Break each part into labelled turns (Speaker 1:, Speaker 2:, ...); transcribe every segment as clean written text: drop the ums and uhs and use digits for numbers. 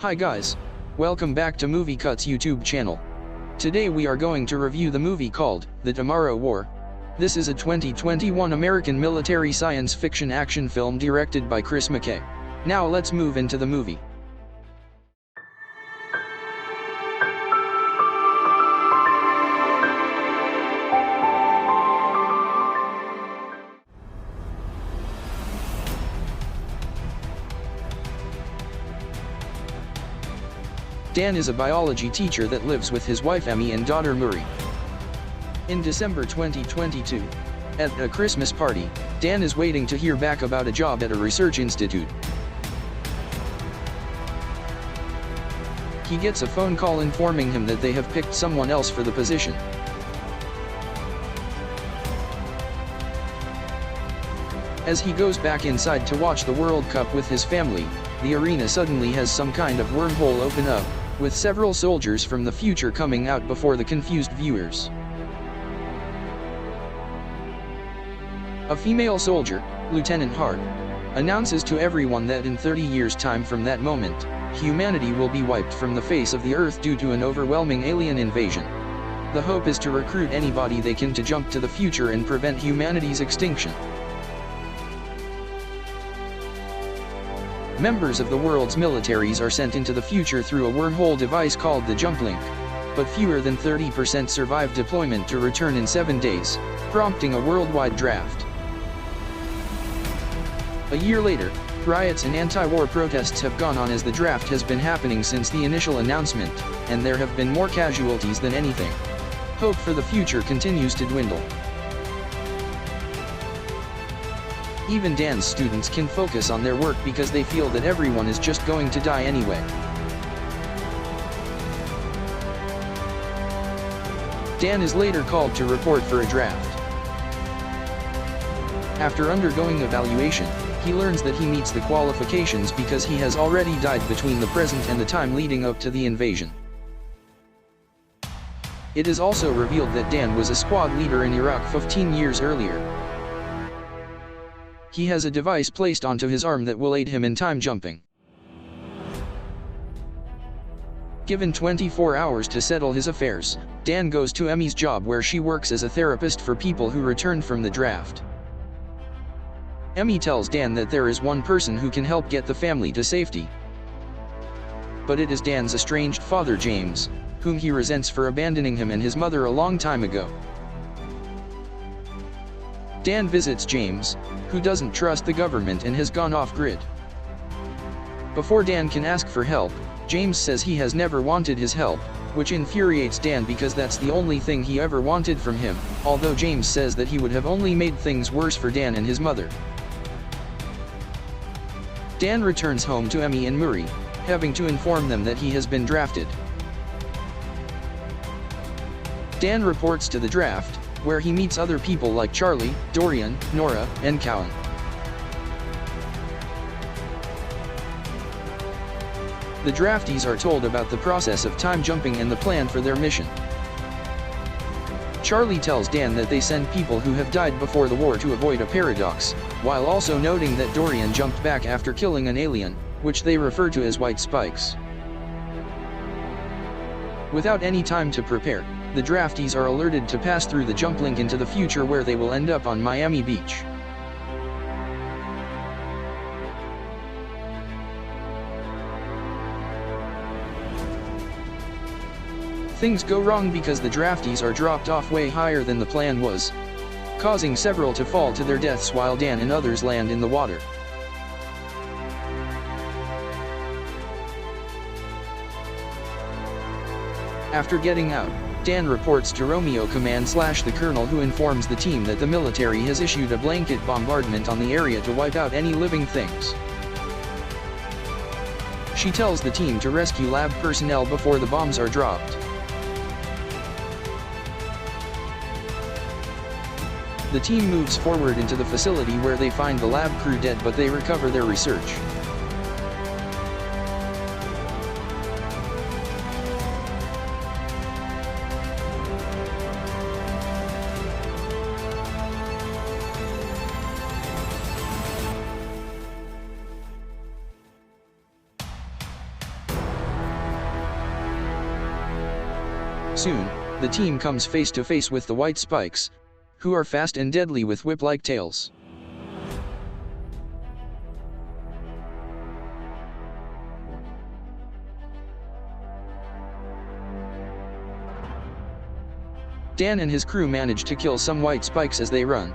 Speaker 1: Hi guys, welcome back to MovieCUTs YouTube channel. Today we are going to review the movie called The Tomorrow War. This is a 2021 American military science fiction action film directed by Chris McKay. Now let's move into the movie. Dan is a biology teacher that lives with his wife Emmy and daughter Murray. In December 2022, at a Christmas party, Dan is waiting to hear back about a job at a research institute. He gets a phone call informing him that they have picked someone else for the position. As he goes back inside to watch the World Cup with his family, the arena suddenly has some kind of wormhole open up, with several soldiers from the future coming out before the confused viewers. A female soldier, Lieutenant Hart, announces to everyone that in 30 years' time from that moment, humanity will be wiped from the face of the earth due to an overwhelming alien invasion. The hope is to recruit anybody they can to jump to the future and prevent humanity's extinction. Members of the world's militaries are sent into the future through a wormhole device called the Jump Link, but fewer than 30% survive deployment to return in 7 days, prompting a worldwide draft. A year later, riots and anti-war protests have gone on as the draft has been happening since the initial announcement, and there have been more casualties than anything. Hope for the future continues to dwindle. Even Dan's students can focus on their work because they feel that everyone is just going to die anyway. Dan is later called to report for a draft. After undergoing evaluation, he learns that he meets the qualifications because he has already died between the present and the time leading up to the invasion. It is also revealed that Dan was a squad leader in Iraq 15 years earlier. He has a device placed onto his arm that will aid him in time jumping. Given 24 hours to settle his affairs, Dan goes to Emmy's job where she works as a therapist for people who returned from the draft. Emmy tells Dan that there is one person who can help get the family to safety. But it is Dan's estranged father James, whom he resents for abandoning him and his mother a long time ago. Dan visits James, who doesn't trust the government and has gone off-grid. Before Dan can ask for help, James says he has never wanted his help, which infuriates Dan because that's the only thing he ever wanted from him, although James says that he would have only made things worse for Dan and his mother. Dan returns home to Emmy and Murray, having to inform them that he has been drafted. Dan reports to the draft, where he meets other people like Charlie, Dorian, Nora, and Cowan. The draftees are told about the process of time jumping and the plan for their mission. Charlie tells Dan that they send people who have died before the war to avoid a paradox, while also noting that Dorian jumped back after killing an alien, which they refer to as white spikes. Without any time to prepare, the draftees are alerted to pass through the jump link into the future where they will end up on Miami Beach. Things go wrong because the draftees are dropped off way higher than the plan was, causing several to fall to their deaths while Dan and others land in the water. After getting out, Dan reports to Romeo Command / the Colonel, who informs the team that the military has issued a blanket bombardment on the area to wipe out any living things. She tells the team to rescue lab personnel before the bombs are dropped. The team moves forward into the facility where they find the lab crew dead, but they recover their research. Soon, the team comes face to face with the white spikes, who are fast and deadly with whip-like tails. Dan and his crew manage to kill some white spikes as they run.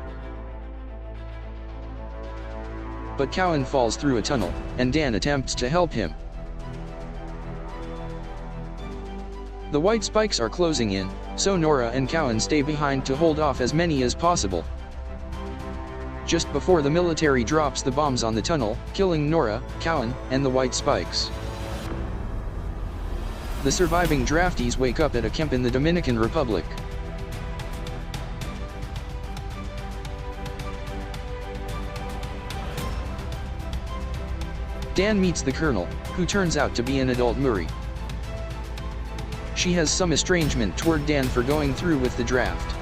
Speaker 1: But Cowan falls through a tunnel, and Dan attempts to help him. The white spikes are closing in, so Nora and Cowan stay behind to hold off as many as possible. Just before the military drops the bombs on the tunnel, killing Nora, Cowan, and the white spikes. The surviving draftees wake up at a camp in the Dominican Republic. Dan meets the colonel, who turns out to be an adult Murray. She has some estrangement toward Dan for going through with the draft.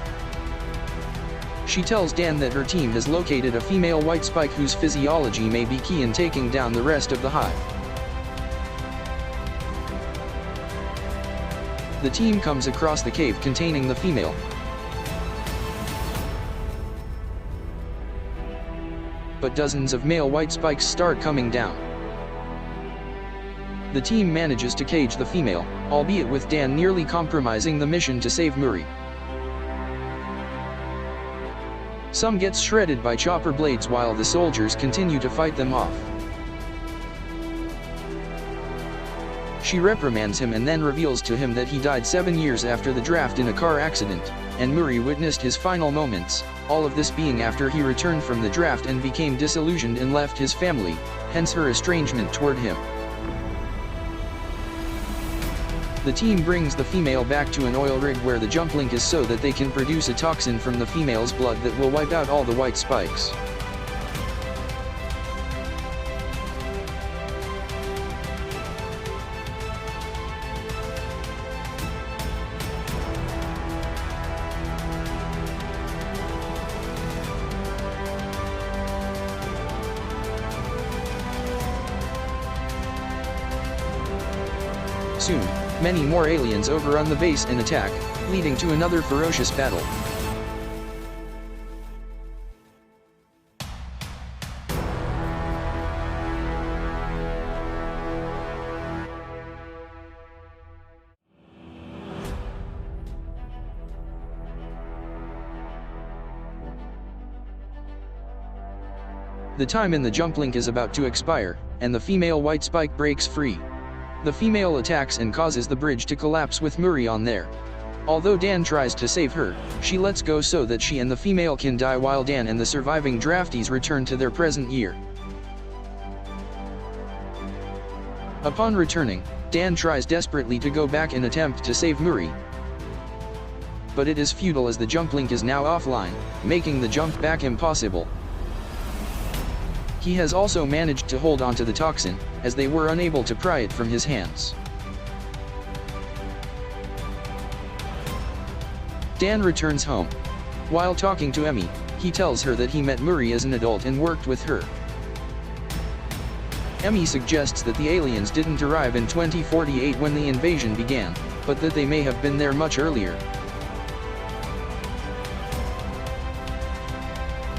Speaker 1: She tells Dan that her team has located a female white spike whose physiology may be key in taking down the rest of the hive. The team comes across the cave containing the female. But dozens of male white spikes start coming down. The team manages to cage the female, albeit with Dan nearly compromising the mission to save Murray. Some gets shredded by chopper blades while the soldiers continue to fight them off. She reprimands him and then reveals to him that he died 7 years after the draft in a car accident, and Murray witnessed his final moments, all of this being after he returned from the draft and became disillusioned and left his family, hence her estrangement toward him. The team brings the female back to an oil rig where the jump link is so that they can produce a toxin from the female's blood that will wipe out all the white spikes. Soon, many more aliens overrun the base and attack, leading to another ferocious battle. The time in the jump link is about to expire, and the female white spike breaks free. The female attacks and causes the bridge to collapse with Murray on there. Although Dan tries to save her, she lets go so that she and the female can die while Dan and the surviving draftees return to their present year. Upon returning, Dan tries desperately to go back and attempt to save Murray. But it is futile as the jump link is now offline, making the jump back impossible. He has also managed to hold onto the toxin, as they were unable to pry it from his hands. Dan returns home. While talking to Emmy, he tells her that he met Murray as an adult and worked with her. Emmy suggests that the aliens didn't arrive in 2048 when the invasion began, but that they may have been there much earlier.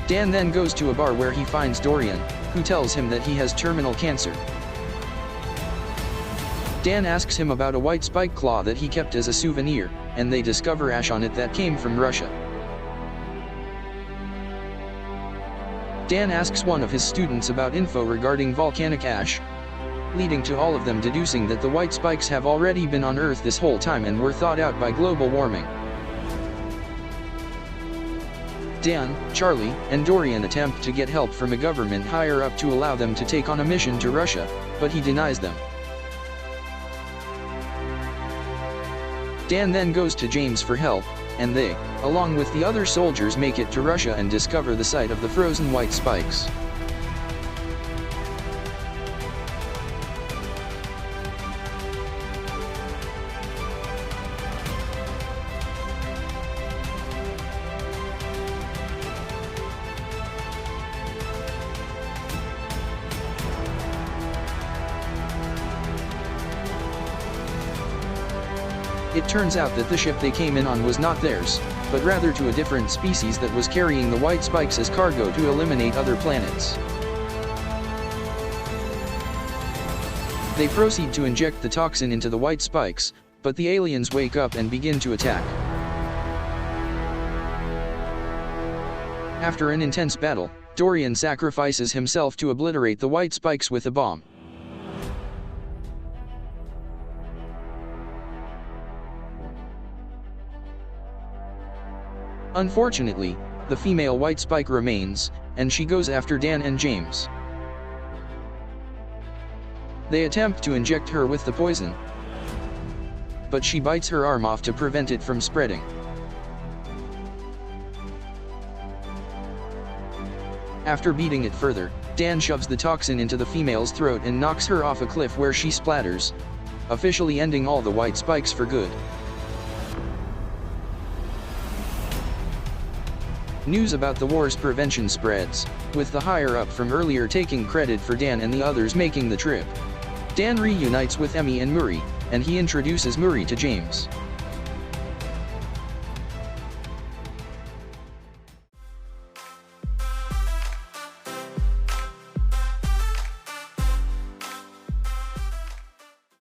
Speaker 1: Dan then goes to a bar where he finds Dorian, who tells him that he has terminal cancer. Dan asks him about a white spike claw that he kept as a souvenir, and they discover ash on it that came from Russia. Dan asks one of his students about info regarding volcanic ash, leading to all of them deducing that the white spikes have already been on Earth this whole time and were thawed out by global warming. Dan, Charlie, and Dorian attempt to get help from a government higher up to allow them to take on a mission to Russia, but he denies them. Dan then goes to James for help, and they, along with the other soldiers, make it to Russia and discover the site of the frozen white spikes. It turns out that the ship they came in on was not theirs, but rather to a different species that was carrying the white spikes as cargo to eliminate other planets. They proceed to inject the toxin into the white spikes, but the aliens wake up and begin to attack. After an intense battle, Dorian sacrifices himself to obliterate the white spikes with a bomb. Unfortunately, the female white spike remains, and she goes after Dan and James. They attempt to inject her with the poison, but she bites her arm off to prevent it from spreading. After beating it further, Dan shoves the toxin into the female's throat and knocks her off a cliff where she splatters, officially ending all the white spikes for good. News about the war's prevention spreads, with the higher-up from earlier taking credit for Dan and the others making the trip. Dan reunites with Emmy and Murray, and he introduces Murray to James.